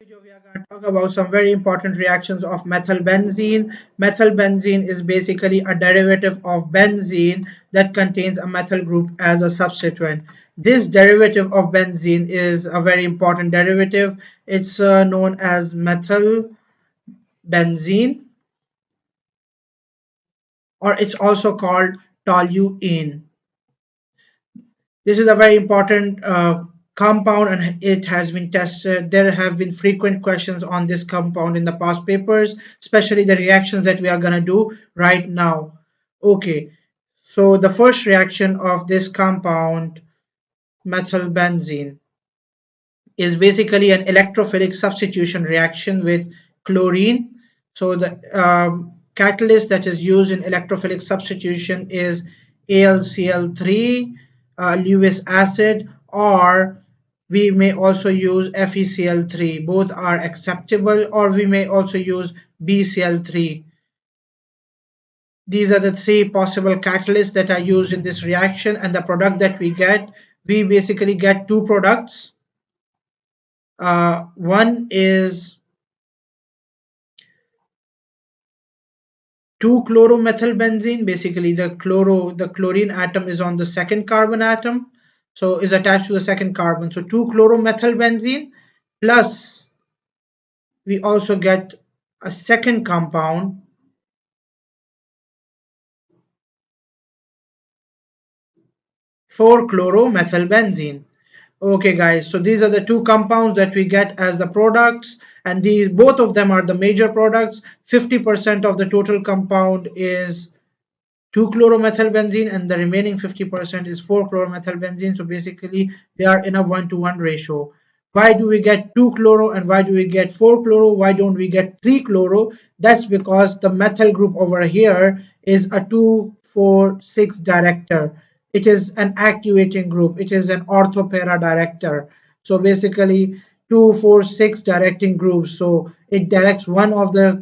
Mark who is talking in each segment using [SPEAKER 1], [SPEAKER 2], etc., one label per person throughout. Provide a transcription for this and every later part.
[SPEAKER 1] video, we are going to talk about some very important reactions of methylbenzene. Methylbenzene is basically a derivative of benzene that contains a methyl group as a substituent. This derivative of benzene is a very important derivative. It's known as methylbenzene, or it's also called toluene. This is a very important compound and it has been tested. There have been frequent questions on this compound in the past papers, especially the reactions that we are going to do right now. Okay, so the first reaction of this compound, methylbenzene, is basically an electrophilic substitution reaction with chlorine. So the catalyst that is used in electrophilic substitution is AlCl3, Lewis acid, or we may also use FeCl3. Both are acceptable, or we may also use BCl3. These are the three possible catalysts that are used in this reaction, and the product that we basically get two products. One is 2-chloromethylbenzene. Basically the chlorine atom is on the second carbon atom, so is attached to the second carbon. So 2-chloromethylbenzene, plus we also get a second compound, 4-chloromethylbenzene. Okay guys, so these are the two compounds that we get as the products, and these both of them are the major products. 50% of the total compound is 2-chloromethylbenzene and the remaining 50% is 4-chloromethylbenzene. So basically they are in a 1-to-1 ratio. Why do we get 2-chloro and why do we get 4-chloro? Why don't we get 3-chloro? That's because the methyl group over here is a 2,4,6 director. It is an activating group. It is an orthopara director. So basically 2,4,6 directing groups. So it directs one of the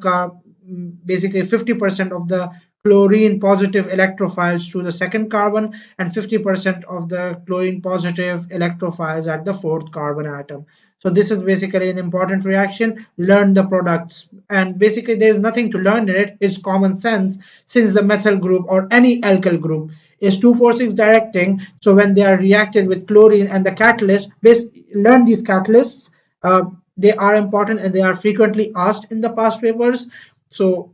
[SPEAKER 1] basically 50% of the chlorine positive electrophiles to the second carbon and 50% of the chlorine positive electrophiles at the fourth carbon atom. So this is basically an important reaction. Learn the products, and basically there is nothing to learn in it. It's common sense, since the methyl group or any alkyl group is 2,4,6 directing. So when they are reacted with chlorine and the catalyst, learn these catalysts. They are important and they are frequently asked in the past papers. So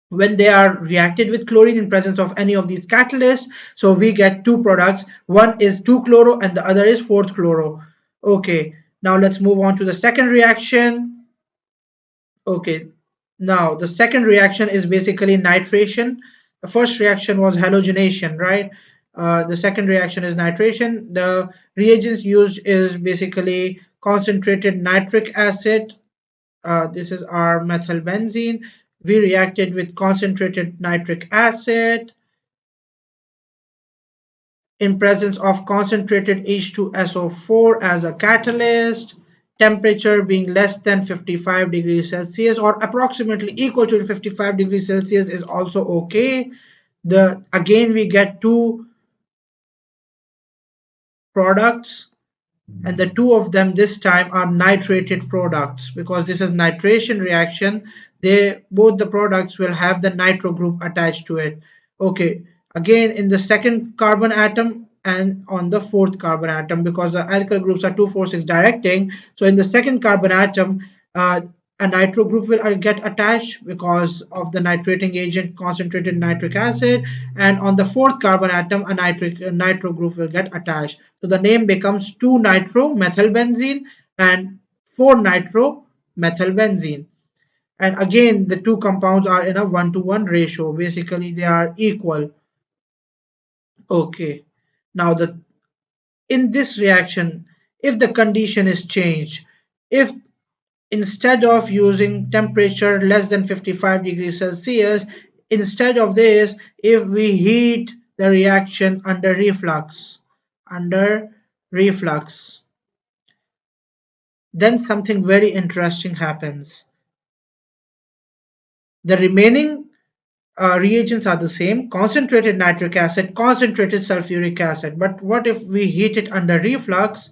[SPEAKER 1] when they are reacted with chlorine in presence of any of these catalysts, so we get two products. One is 2-chloro and the other is 4th-chloro. Okay, now let's move on to the second reaction. Okay, now the second reaction is basically nitration. The first reaction was halogenation, right? The second reaction is nitration. The reagents used is basically concentrated nitric acid. This is our methylbenzene. We reacted with concentrated nitric acid in presence of concentrated H2SO4 as a catalyst. Temperature being less than 55 degrees Celsius or approximately equal to 55 degrees Celsius is also okay. Again we get two products, and the two of them this time are nitrated products, because this is nitration reaction. Both the products will have the nitro group attached to it. Okay, again in the second carbon atom and on the fourth carbon atom, because the alkyl groups are 2,4,6 directing. So in the second carbon atom, a nitro group will get attached because of the nitrating agent concentrated nitric acid, and on the fourth carbon atom a nitro group will get attached. So the name becomes 2-nitro-methylbenzene and 4-nitro-methylbenzene. And again the two compounds are in a 1-to-1 ratio. Basically they are equal. Okay, now in this reaction, if the condition is changed, if instead of using temperature less than 55 degrees Celsius, instead of this, if we heat the reaction under reflux, then something very interesting happens. The remaining reagents are the same: concentrated nitric acid, concentrated sulfuric acid. But what if we heat it under reflux?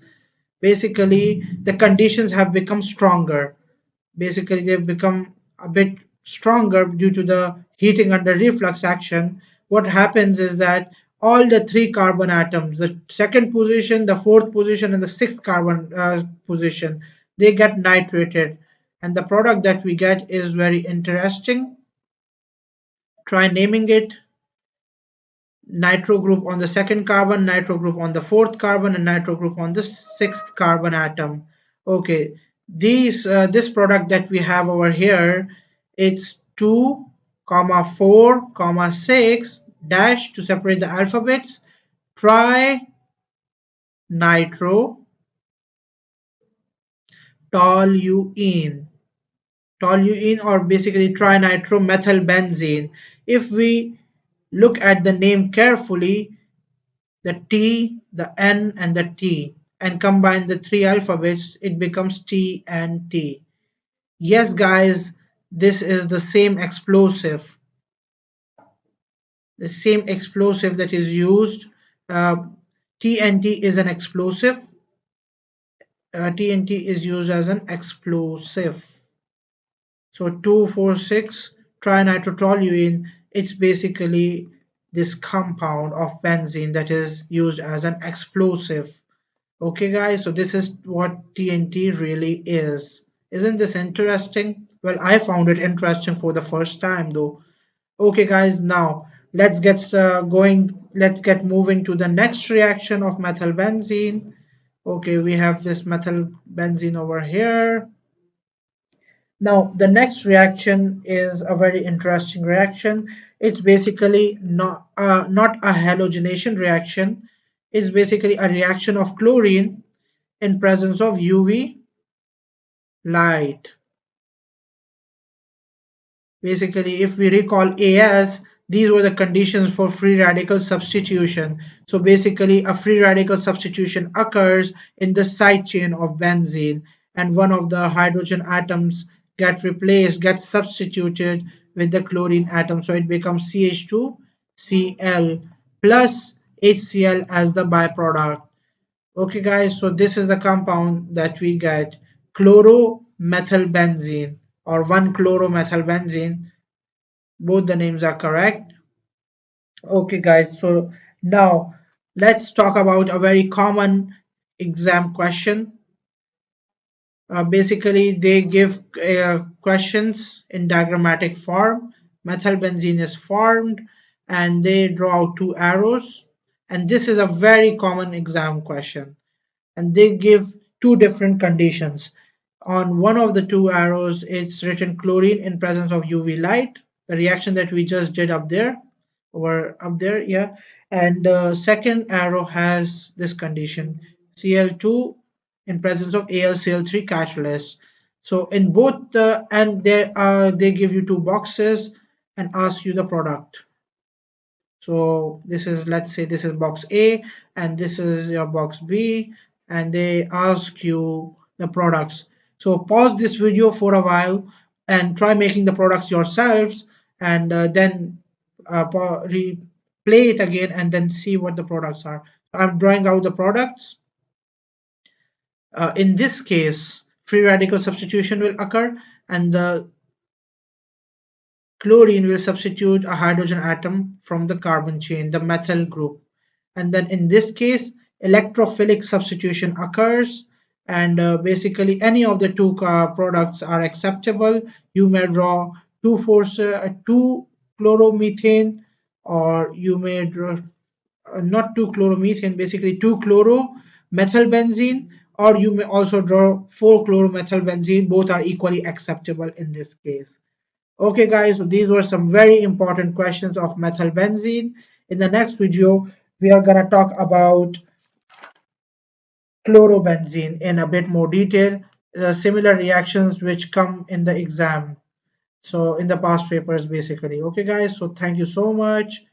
[SPEAKER 1] Basically the conditions have become stronger. basically they've become a bit stronger due to the heating under reflux action. What happens is that all the three carbon atoms, the second position, the fourth position, and the sixth carbon position, they get nitrated. And the product that we get is very interesting. Try naming it. Nitro group on the second carbon, nitro group on the fourth carbon, and nitro group on the sixth carbon atom. Okay, this product that we have over here, it's 2 comma 4 comma 6 dash to separate the alphabets, tri nitro toluene, toluene, or basically trinitromethylbenzene. If we look at the name carefully, the T, the N, and the T, and combine the three alphabets, it becomes T and T. Yes, guys, this is the same explosive that is used. Uh, TNT is an explosive. TNT is used as an explosive. So 2,4,6 trinitrotoluene, it's basically this compound of benzene that is used as an explosive. Okay, guys, so this is what TNT really is. Isn't this interesting? Well, I found it interesting for the first time though. Okay, guys, now let's get going. Let's get moving to the next reaction of methylbenzene. Okay, we have this methylbenzene over here. Now, the next reaction is a very interesting reaction. It's basically not a halogenation reaction. It's basically a reaction of chlorine in presence of UV light. Basically, if we recall AS, these were the conditions for free radical substitution. So basically, a free radical substitution occurs in the side chain of benzene, and one of the hydrogen atoms gets substituted with the chlorine atom. So it becomes CH2Cl plus HCl as the byproduct. Okay, guys, so this is the compound that we get, chloromethylbenzene or 1-chloromethylbenzene. Both the names are correct. Okay, guys, so now let's talk about a very common exam question. Basically, they give questions in diagrammatic form. Methylbenzene is formed, and they draw out two arrows. And this is a very common exam question. And they give two different conditions. On one of the two arrows, it's written chlorine in presence of UV light, the reaction that we just did up there, over up there, yeah. And the second arrow has this condition, Cl2 in presence of AlCl3 catalyst. So in both and they give you two boxes and ask you the product. So this is, let's say this is box A and this is your box B, and they ask you the products. So pause this video for a while and try making the products yourselves, and then replay it again and then see what the products are. I'm drawing out the products. In this case, free radical substitution will occur, and the chlorine will substitute a hydrogen atom from the carbon chain, the methyl group. And then in this case, electrophilic substitution occurs, and basically any of the two products are acceptable. You may draw 2-chloromethane, or you may draw not 2-chloromethane, basically 2-chloromethylbenzene, or you may also draw 4-chloromethylbenzene. Both are equally acceptable in this case. Okay, guys, so these were some very important questions of methylbenzene. In the next video, we are going to talk about chlorobenzene in a bit more detail, similar reactions which come in the exam. So in the past papers, basically. Okay, guys, so thank you so much.